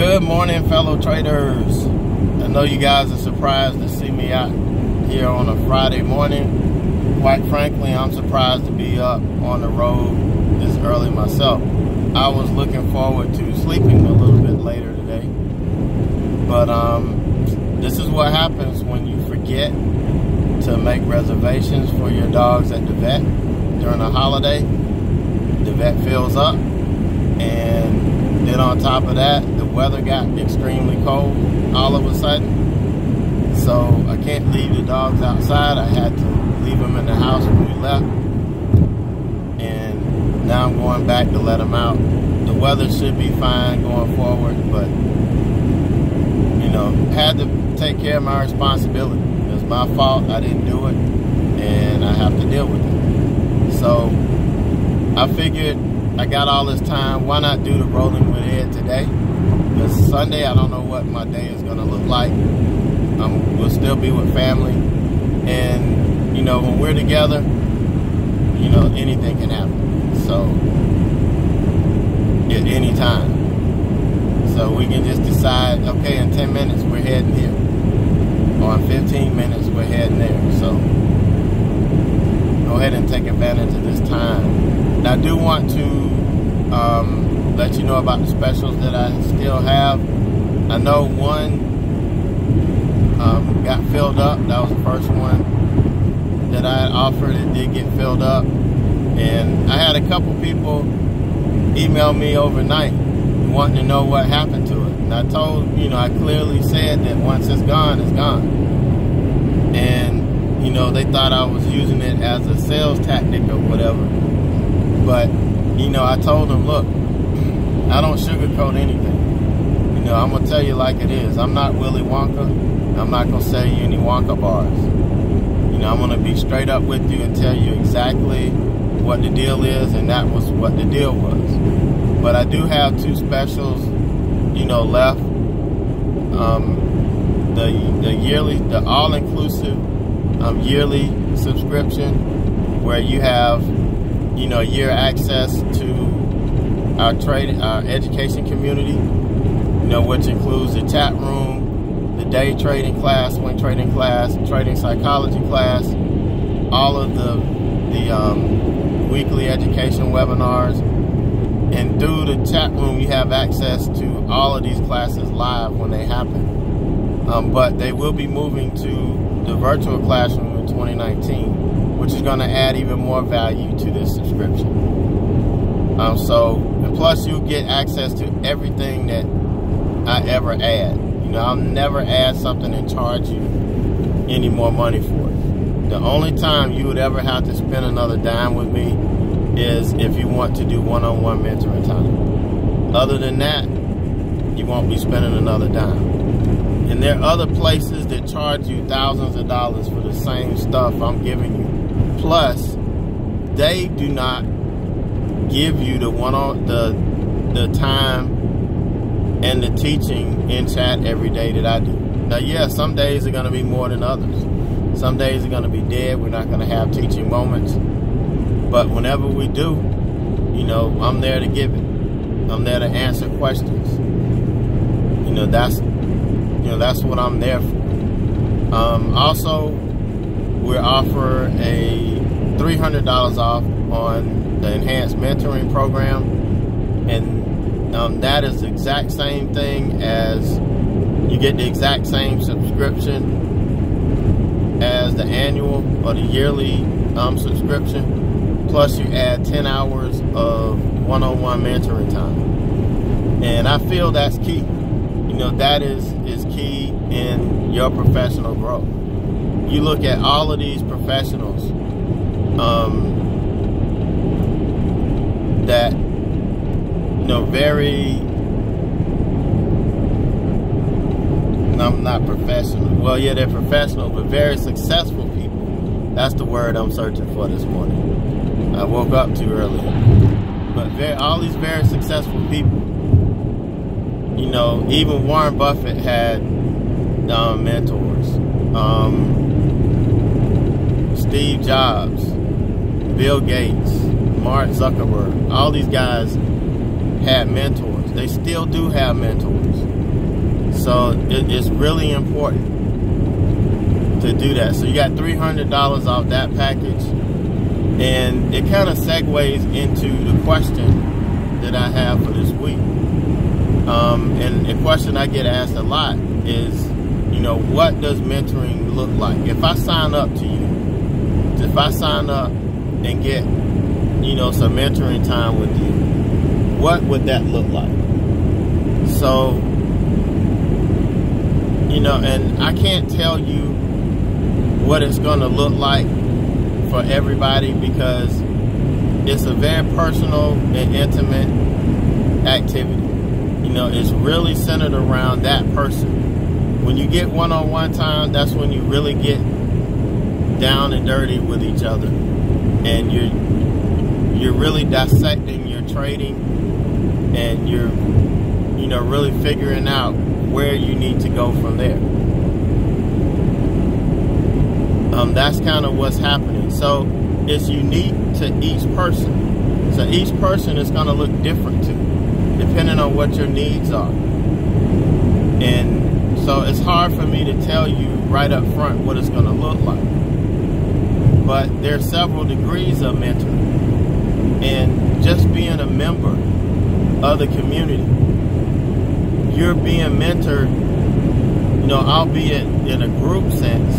Good morning, fellow traders. I know you guys are surprised to see me out here on a Friday morning. Quite frankly, I'm surprised to be up on the road this early myself. I was looking forward to sleeping a little bit later today. But this is what happens when you forget to make reservations for your dogs at the vet during a holiday. The vet fills up, and then on top of that, the weather got extremely cold all of a sudden. So I can't leave the dogs outside. I had to leave them in the house when we left. And now I'm going back to let them out. The weather should be fine going forward, but you know, had to take care of my responsibility. It's my fault. I didn't do it, and I have to deal with it. So I figured I got all this time. Why not do the Rolling with Ed today? Because Sunday, I don't know what my day is going to look like. We'll still be with family. And, you know, when we're together, you know, anything can happen. So, at any time. So we can just decide, okay, in 10 minutes, we're heading here. Or in 15 minutes, we're heading there. So, go ahead and take advantage of this time. And I do want to let you know about the specials that I still have. I know one got filled up. That was the first one that I offered. It did get filled up. And I had a couple people email me overnight wanting to know what happened to it. And I told, you know, I clearly said that once it's gone, it's gone. And, you know, they thought I was using it as a sales tactic or whatever. But, you know, I told them, look, I don't sugarcoat anything. You know, I'm going to tell you like it is. I'm not Willy Wonka. I'm not going to sell you any Wonka bars. You know, I'm going to be straight up with you and tell you exactly what the deal is, and that was what the deal was. But I do have two specials, you know, left. The all-inclusive yearly subscription, where you have, you know, year access to our education community, you know, which includes the chat room, the day trading class, swing trading class, trading psychology class, all of the weekly education webinars. And through the chat room, you have access to all of these classes live when they happen. But they will be moving to the virtual classroom in 2019, which is going to add even more value to this subscription. And plus you'll get access to everything that I ever add. You know, I'll never add something and charge you any more money for it. The only time you would ever have to spend another dime with me is if you want to do one-on-one mentoring time. Other than that, you won't be spending another dime. And there are other places that charge you thousands of dollars for the same stuff I'm giving you. Plus, they do not give you the time and the teaching in chat every day that I do. Now, yeah, some days are going to be more than others. Some days are going to be dead. We're not going to have teaching moments. But whenever we do, you know, I'm there to give it. I'm there to answer questions. You know, that's what I'm there for. Also, we offer a $300 off on the enhanced mentoring program, and that is the exact same thing as you get the exact same subscription as the annual or the yearly subscription. Plus, you add 10 hours of one-on-one mentoring time. And I feel that's key. You know, that is key in your professional growth. You look at all of these professionals that, you know, not professional. Well, yeah, they're professional, but very successful people. That's the word I'm searching for this morning. I woke up too early. But all these very successful people, you know, even Warren Buffett had mentors. Steve Jobs, Bill Gates, Mark Zuckerberg, all these guys had mentors. mentors. They still do have mentors. So it's really important to do that. So you got $300 off that package. And it kind of segues into the question that I have for this week. And a question I get asked a lot is, what does mentoring look like? If I sign up to you, if I sign up and get, some mentoring time with you, what would that look like? So, and I can't tell you what it's going to look like for everybody, because it's a very personal and intimate activity. It's really centered around that person. When you get one-on-one time, that's when you really get down and dirty with each other, and you're really dissecting your trading, and you're really figuring out where you need to go from there. That's kind of what's happening. So it's unique to each person. So each person is going to look different too, depending on what your needs are. And so it's hard for me to tell you right up front what it's going to look like. But there are several degrees of mentoring. And just being a member of the community, you're being mentored, albeit in a group sense.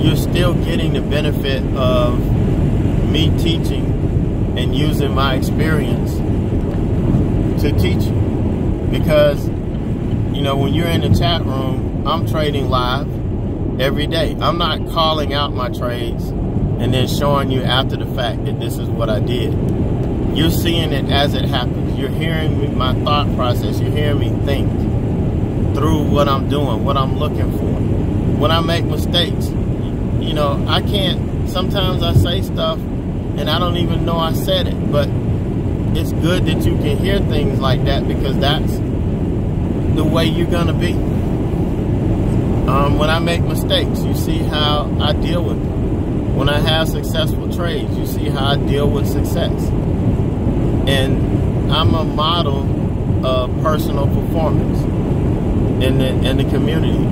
You're still getting the benefit of me teaching and using my experience to teach you. Because, when you're in the chat room, I'm trading live every day. I'm not calling out my trades and then showing you after the fact that this is what I did. You're seeing it as it happens. You're hearing my thought process. You're hearing me think through what I'm doing, what I'm looking for. When I make mistakes, I can't, sometimes I say stuff and I don't even know I said it, but it's good that you can hear things like that, because that's the way you're going to be. When I make mistakes, you see how I deal with them. When I have successful trades, you see how I deal with success. And I'm a model of personal performance in the community,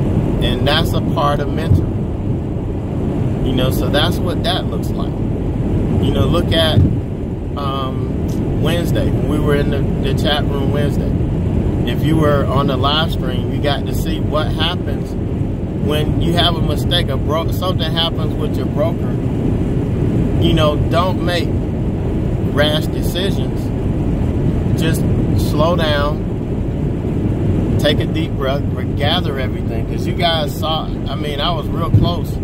and that's a part of mentoring. So that's what that looks like. Look at Wednesday, when we were in the chat room Wednesday. If you were on the live stream, you got to see what happens when you have a mistake. Something happens with your broker. Don't make rash decisions. Just slow down, take a deep breath, gather everything. Because you guys saw, I was real close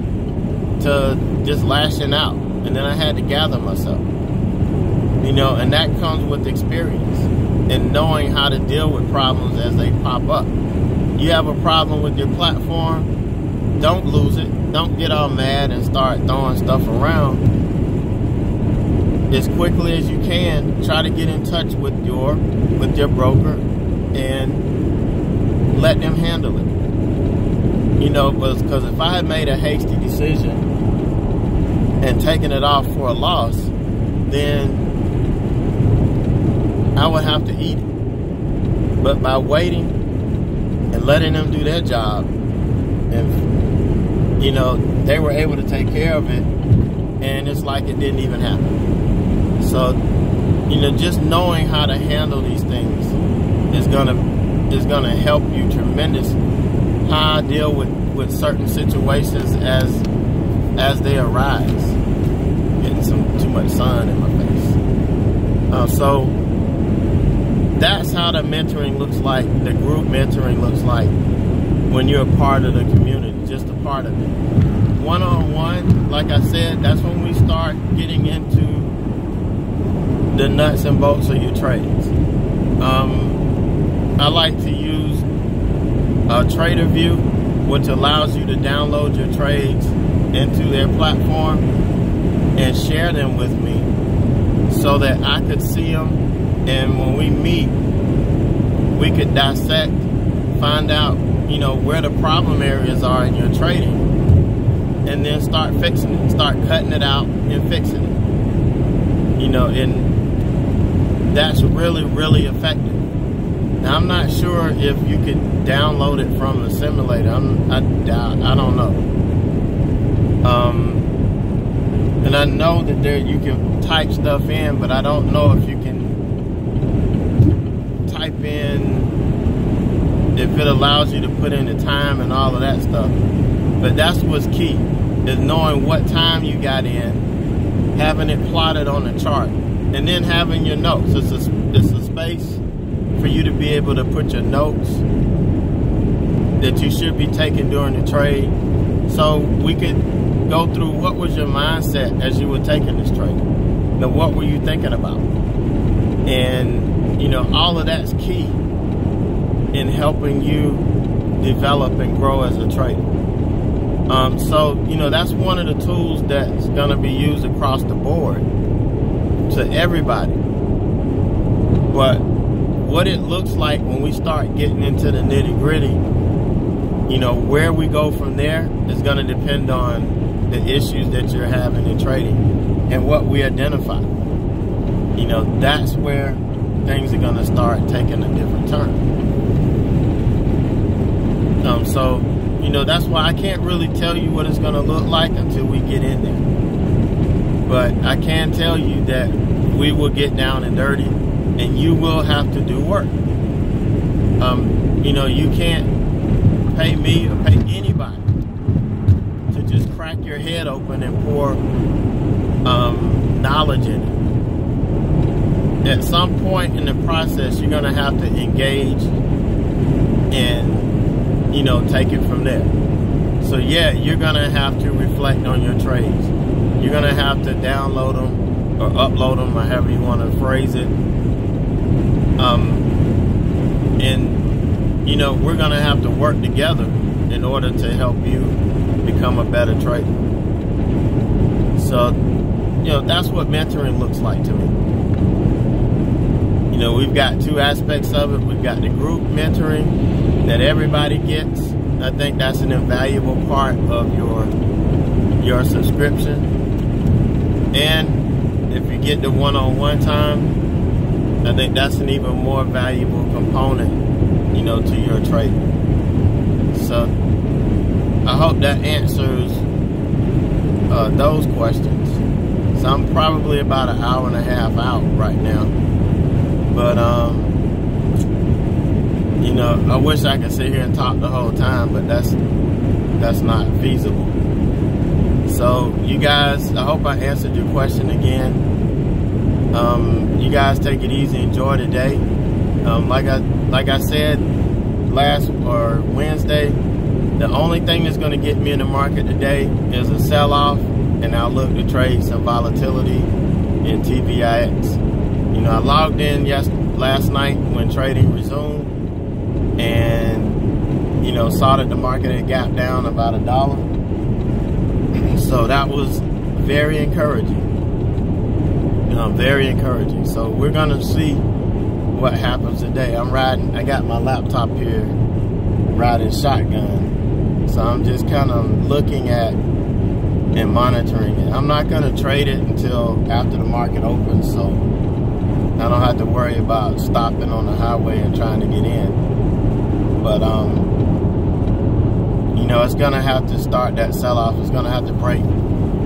to just lashing out, and then I had to gather myself. And that comes with experience and knowing how to deal with problems as they pop up. You have a problem with your platform, don't lose it. Don't get all mad and start throwing stuff around. As quickly as you can, try to get in touch with your broker and let them handle it. Because if I had made a hasty decision and taken it off for a loss, then I would have to eat it. But by waiting and letting them do their job, and they were able to take care of it, and it's like it didn't even happen. So, just knowing how to handle these things is gonna help you tremendously. How I deal with certain situations as they arise. Getting too much sun in my face. So that's how the mentoring looks like. The group mentoring looks like when you're a part of the community, just a part of it. One-on-one, like I said, that's when we start getting into the nuts and bolts of your trades. I like to use Trader View, which allows you to download your trades into their platform and share them with me so that I could see them, and when we meet, we could dissect, find out, where the problem areas are in your trading, and then start fixing it, start cutting it out and fixing it. And that's really, really effective. I'm not sure if you could download it from the simulator. I don't know. And I know that you can type stuff in, but I don't know if you can type in, if it allows you to put in the time and all of that stuff. But that's what's key, is knowing what time you got in, having it plotted on the chart, and then having your notes. It's a space for you to be able to put your notes that you should be taking during the trade. So we could go through what was your mindset as you were taking this trade. Now, what were you thinking about? And, you know, all of that's key in helping you develop and grow as a trader. So, you know, that's one of the tools that's going to be used across the board to everybody. But what it looks like when we start getting into the nitty-gritty, you know, where we go from there is going to depend on the issues that you're having in trading and what we identify. You know, that's where things are going to start taking a different turn. So, you know, that's why I can't really tell you what it's going to look like until we get in there. But I can tell you that we will get down and dirty, and you will have to do work. You know, you can't pay me or pay anybody to just crack your head open and pour knowledge in it. At some point in the process, you're going to have to engage and, you know, take it from there. So yeah, you're going to have to reflect on your trades. You're going to have to download them or upload them, or however you want to phrase it. And, you know, we're going to have to work together in order to help you become a better trader. So, you know, that's what mentoring looks like to me. You know, we've got two aspects of it. We've got the group mentoring that everybody gets. I think that's an invaluable part of your subscription. And if you get the one-on-one time, I think that's an even more valuable component, you know, to your trading. So I hope that answers those questions. So I'm probably about an hour and a half out right now. But, you know, I wish I could sit here and talk the whole time, but that's not feasible. So you guys, I hope I answered your question again. You guys take it easy, enjoy the day. Like I said Wednesday, the only thing that's going to get me in the market today is a sell-off, and I'll look to trade some volatility in TVIX. You know, I logged in last night when trading resumed, and, you know, saw that the market had gapped down about $1. So that was very encouraging. Very encouraging. So we're going to see what happens today. I got my laptop here riding shotgun. So I'm just kind of looking at and monitoring it. I'm not going to trade it until after the market opens, so I don't have to worry about stopping on the highway and trying to get in. But, you know, it's going to have to start that sell-off. It's going to have to break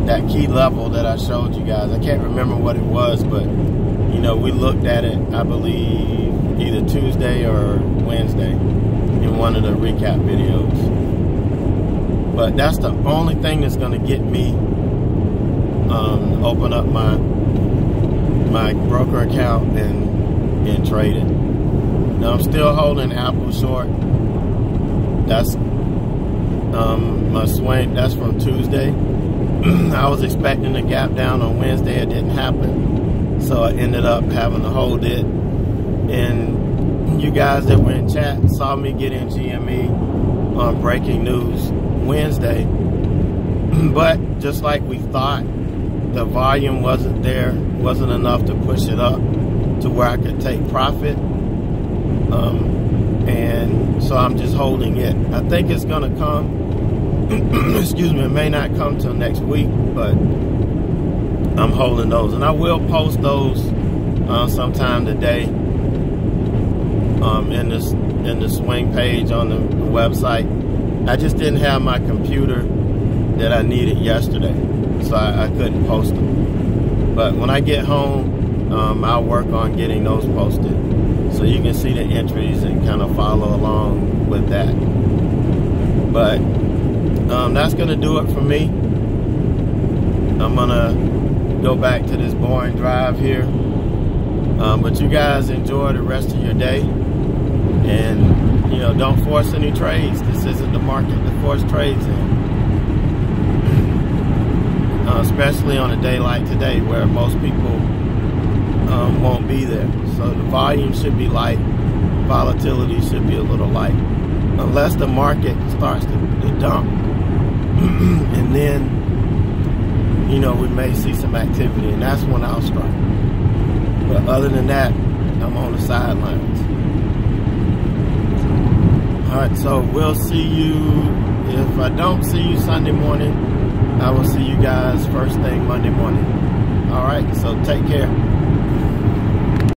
that key level that I showed you guys. I can't remember what it was, but, you know, we looked at it, I believe, either Tuesday or Wednesday in one of the recap videos. But that's the only thing that's going to get me open up my broker account and trade it. Now I'm still holding Apple short. That's my swing. That's from Tuesday. I was expecting a gap down on Wednesday. It didn't happen, so I ended up having to hold it. And you guys that were in chat saw me get in GME on breaking news Wednesday. But just like we thought, the volume wasn't there, wasn't enough to push it up to where I could take profit. And so I'm just holding it. I think it's gonna come. Excuse me, it may not come till next week, but I'm holding those, and I will post those sometime today in the swing page on the website. I just didn't have my computer that I needed yesterday, so I couldn't post them. But when I get home, I'll work on getting those posted, so you can see the entries and kind of follow along with that. But that's gonna do it for me. I'm gonna go back to this boring drive here. But you guys enjoy the rest of your day, and you know, don't force any trades. This isn't the market to force trades in, especially on a day like today where most people won't be there. So the volume should be light, volatility should be a little light, unless the market starts to dump, and then, you know, we may see some activity, and that's when I'll strike. But other than that, I'm on the sidelines. Alright, so we'll see you. If I don't see you Sunday morning, I will see you guys first thing Monday morning. Alright, so take care.